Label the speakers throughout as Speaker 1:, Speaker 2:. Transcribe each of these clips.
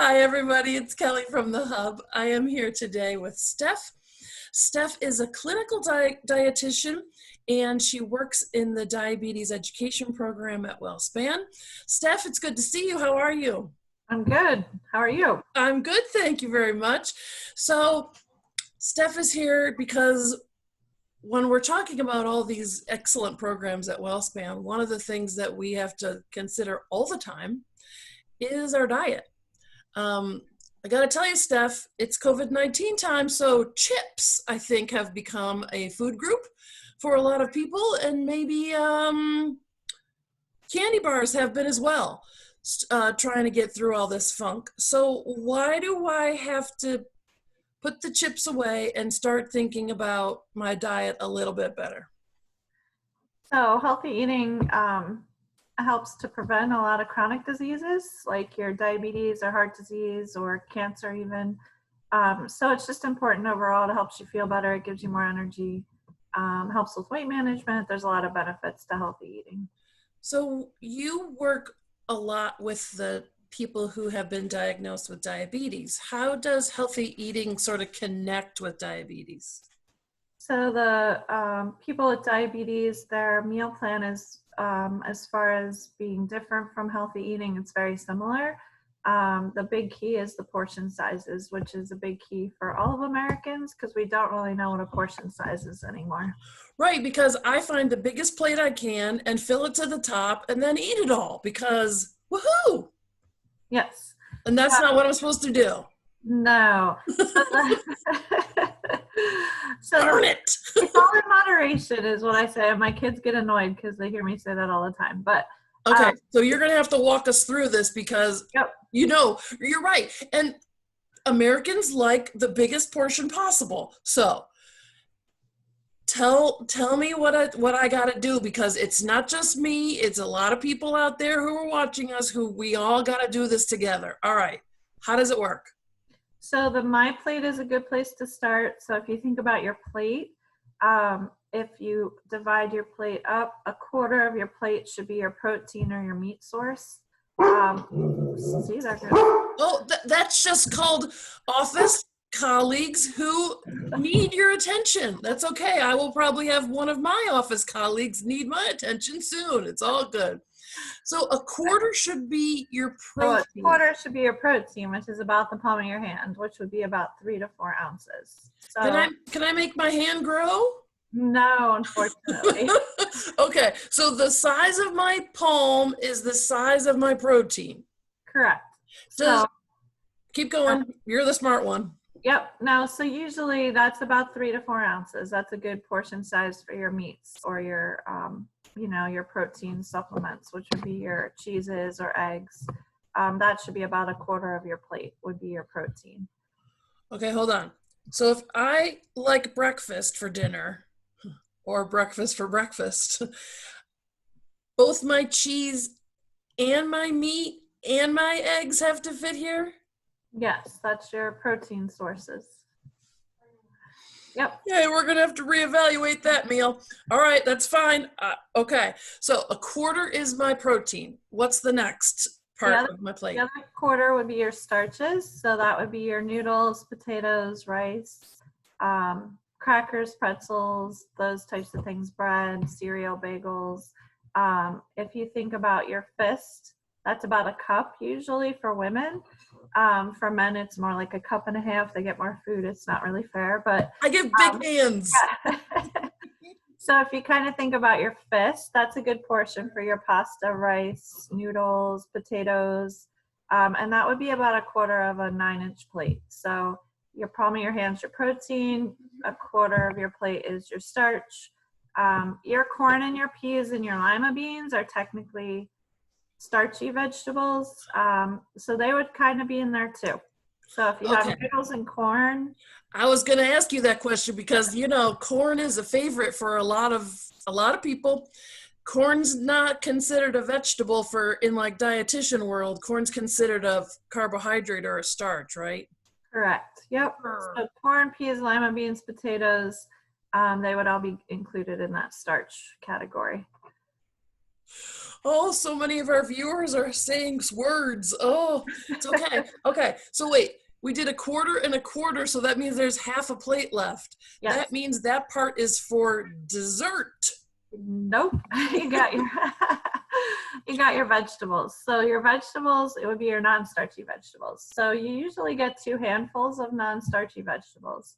Speaker 1: Hi, everybody. It's Kelly from the Hub. I am here today with Steph. Steph is a clinical dietitian, and she works in the diabetes education program at WellSpan. Steph, it's good to see you. How are you?
Speaker 2: I'm good. How are you?
Speaker 1: I'm good. Thank you very much. So, Steph is here because when we're talking about all these excellent programs at WellSpan, one of the things that we have to consider all the time is our diet. I got to tell you, Steph, it's COVID-19 time, so chips, I think, have become a food group for a lot of people, and maybe candy bars have been as well, trying to get through all this funk. So why do I have to put the chips away and start thinking about my diet a little bit better?
Speaker 2: So healthy eating helps to prevent a lot of chronic diseases like your diabetes or heart disease or cancer even. So it's just important overall. It helps you feel better. It gives you more energy, helps with weight management. There's a lot of benefits to healthy eating.
Speaker 1: So you work a lot with the people who have been diagnosed with diabetes. How does healthy eating sort of connect with diabetes?
Speaker 2: So the people with diabetes, their meal plan is, as far as being different from healthy eating, it's very similar. The big key is the portion sizes, which is a big key for all of Americans because we don't really know what a portion size is anymore.
Speaker 1: Right, because I find the biggest plate I can and fill it to the top and then eat it all because woohoo!
Speaker 2: Yes.
Speaker 1: And that's not what I'm supposed to do.
Speaker 2: No. So
Speaker 1: Darn it!
Speaker 2: it's all in moderation is what I say. And my kids get annoyed because they hear me say that all the time. But
Speaker 1: Okay, so you're going to have to walk us through this because,
Speaker 2: yep.
Speaker 1: You're right. And Americans like the biggest portion possible. So tell me what I got to do because it's not just me. It's a lot of people out there who are watching us who we all got to do this together. All right. How does it work?
Speaker 2: So the MyPlate is a good place to start. So if you think about your plate, if you divide your plate up, a quarter of your plate should be your protein or your meat source. See, they're good.
Speaker 1: Oh, that's just called office colleagues who need your attention. That's okay. I will probably have one of my office colleagues need my attention soon. It's all good. So a quarter should be your protein.
Speaker 2: So a quarter should be your protein, which is about the palm of your hand, which would be about 3 to 4 ounces. So
Speaker 1: Can I make my hand grow?
Speaker 2: no, unfortunately.
Speaker 1: Okay, so the size of my palm is the size of my protein.
Speaker 2: Correct.
Speaker 1: Keep going. You're the smart one.
Speaker 2: Yep. No, so usually that's about 3 to 4 ounces. That's a good portion size for your meats or your, your protein supplements, which would be your cheeses or eggs. That should be about a quarter of your plate would be your protein.
Speaker 1: Okay, hold on. So if I like breakfast for dinner or breakfast for breakfast, both my cheese and my meat and my eggs have to fit here?
Speaker 2: Yes, that's your protein sources. Yep.
Speaker 1: Yeah, we're going to have to reevaluate that meal. All right, that's fine. Okay, so a quarter is my protein. What's the next part of my plate?
Speaker 2: The other quarter would be your starches. So that would be your noodles, potatoes, rice, crackers, pretzels, those types of things, bread, cereal, bagels. If you think about your fist, that's about a cup usually for women. For men, it's more like a cup and a half. They get more food. It's not really fair, but
Speaker 1: I give big hands.
Speaker 2: Yeah. So if you kind of think about your fist, that's a good portion for your pasta, rice, noodles, potatoes, and that would be about a quarter of a 9-inch plate. So your palm of your hand's your protein, a quarter of your plate is your starch. Your corn and your peas and your lima beans are technically starchy vegetables, so they would kind of be in there too. So if you have noodles and corn.
Speaker 1: I was going to ask you that question because corn is a favorite for a lot of people. Corn's not considered a vegetable in like dietitian world. Corn's considered a carbohydrate or a starch, right?
Speaker 2: Correct. Yep. So corn, peas, lima beans, potatoes, they would all be included in that starch category.
Speaker 1: Oh, so many of our viewers are saying words. Oh, it's okay. Okay, so wait, we did a quarter and a quarter, so that means there's half a plate left.
Speaker 2: Yes.
Speaker 1: That means that part is for dessert.
Speaker 2: Nope. You got your you got your vegetables. So your vegetables, it would be your non-starchy vegetables. So you usually get 2 handfuls of non-starchy vegetables.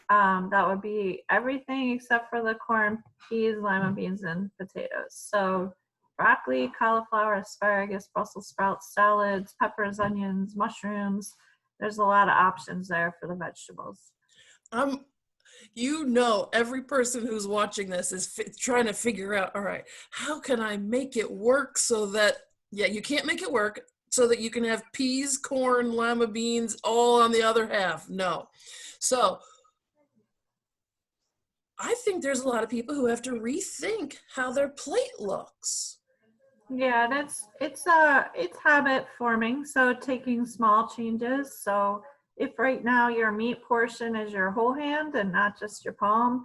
Speaker 2: That would be everything except for the corn, peas, lima beans, and potatoes. So broccoli, cauliflower, asparagus, Brussels sprouts, salads, peppers, onions, mushrooms. There's a lot of options there for the vegetables.
Speaker 1: You know, every person who's watching this is trying to figure out, all right, how can I make it work so that, yeah, you can't make it work so that you can have peas, corn, lima beans, all on the other half. No. So I think there's a lot of people who have to rethink how their plate looks.
Speaker 2: Yeah, and it's habit forming. So taking small changes. So if right now your meat portion is your whole hand and not just your palm,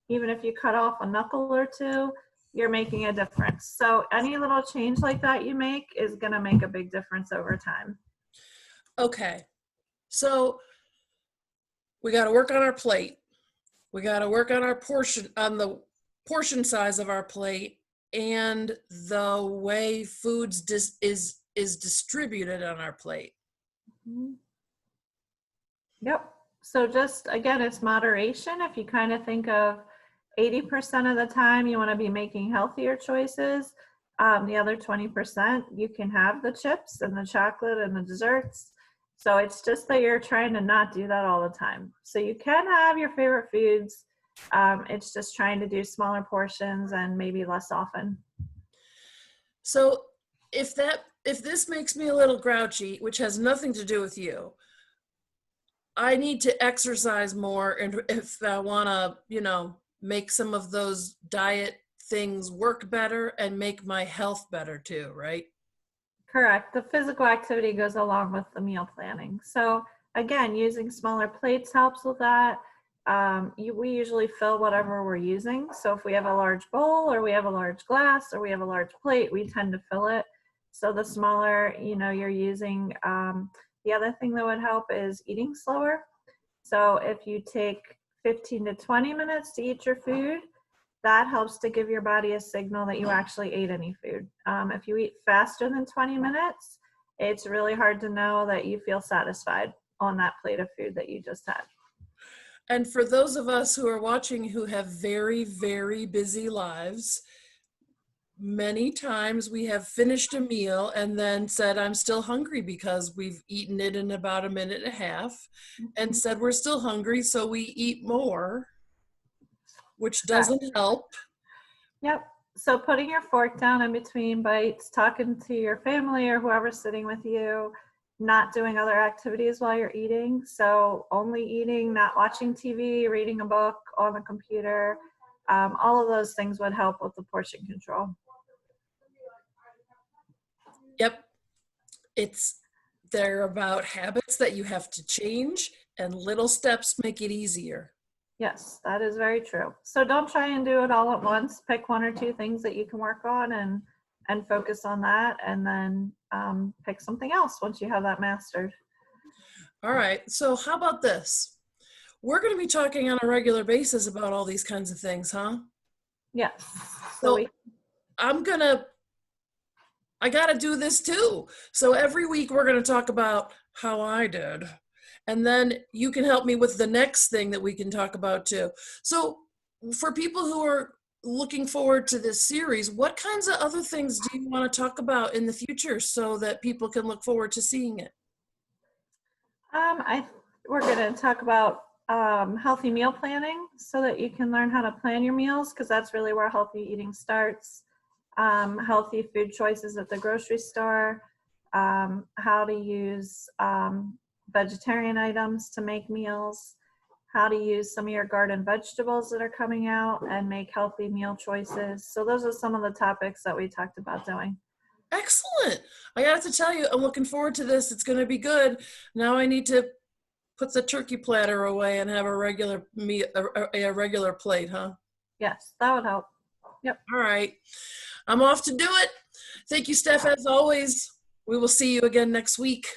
Speaker 2: even if you cut off a knuckle or two, you're making a difference. So any little change like that you make is going to make a big difference over time.
Speaker 1: Okay. So we got to work on our plate. We got to work on our portion, on the portion size of our plate and the way foods is distributed on our plate.
Speaker 2: Mm-hmm. Yep. So just again, it's moderation. If you kind of think of 80% of the time you want to be making healthier choices, the other 20% you can have the chips and the chocolate and the desserts. So it's just that you're trying to not do that all the time. So you can have your favorite foods. It's just trying to do smaller portions and maybe less often.
Speaker 1: So if this makes me a little grouchy, which has nothing to do with you, I need to exercise more, and if I want to, make some of those diet things work better and make my health better too, right?
Speaker 2: Correct. The physical activity goes along with the meal planning. So again, using smaller plates helps with that. We usually fill whatever we're using. So if we have a large bowl or we have a large glass or we have a large plate, we tend to fill it. So the smaller, you're using, the other thing that would help is eating slower. So if you take 15 to 20 minutes to eat your food, that helps to give your body a signal that you actually ate any food. If you eat faster than 20 minutes, it's really hard to know that you feel satisfied on that plate of food that you just had.
Speaker 1: And for those of us who are watching who have very, very busy lives, many times we have finished a meal and then said, I'm still hungry because we've eaten it in about a minute and a half and said we're still hungry, so we eat more, which doesn't help.
Speaker 2: Yep. So putting your fork down in between bites, talking to your family or whoever's sitting with you, not doing other activities while you're eating. So only eating, not watching TV, reading a book on the computer. All of those things would help with the portion control.
Speaker 1: Yep. They're about habits that you have to change, and little steps make it easier.
Speaker 2: Yes, that is very true. So don't try and do it all at once. Pick 1 or 2 things that you can work on and focus on that, and then pick something else once you have that mastered.
Speaker 1: All right. So how about this? We're going to be talking on a regular basis about all these kinds of things, huh?
Speaker 2: Yes.
Speaker 1: So I got to do this too. So every week we're going to talk about how I did. And then you can help me with the next thing that we can talk about too. So for people who are looking forward to this series, what kinds of other things do you want to talk about in the future so that people can look forward to seeing it?
Speaker 2: We're going to talk about healthy meal planning so that you can learn how to plan your meals, because that's really where healthy eating starts. Healthy food choices at the grocery store, how to use vegetarian items to make meals, how to use some of your garden vegetables that are coming out and make healthy meal choices. So those are some of the topics that we talked about doing.
Speaker 1: Excellent. I got to tell you, I'm looking forward to this. It's going to be good. Now I need to put the turkey platter away and have a regular plate, huh?
Speaker 2: Yes, that would help. Yep.
Speaker 1: All right. I'm off to do it. Thank you, Steph, as always. We will see you again next week.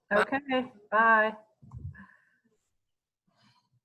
Speaker 1: Bye.
Speaker 2: Okay. Bye.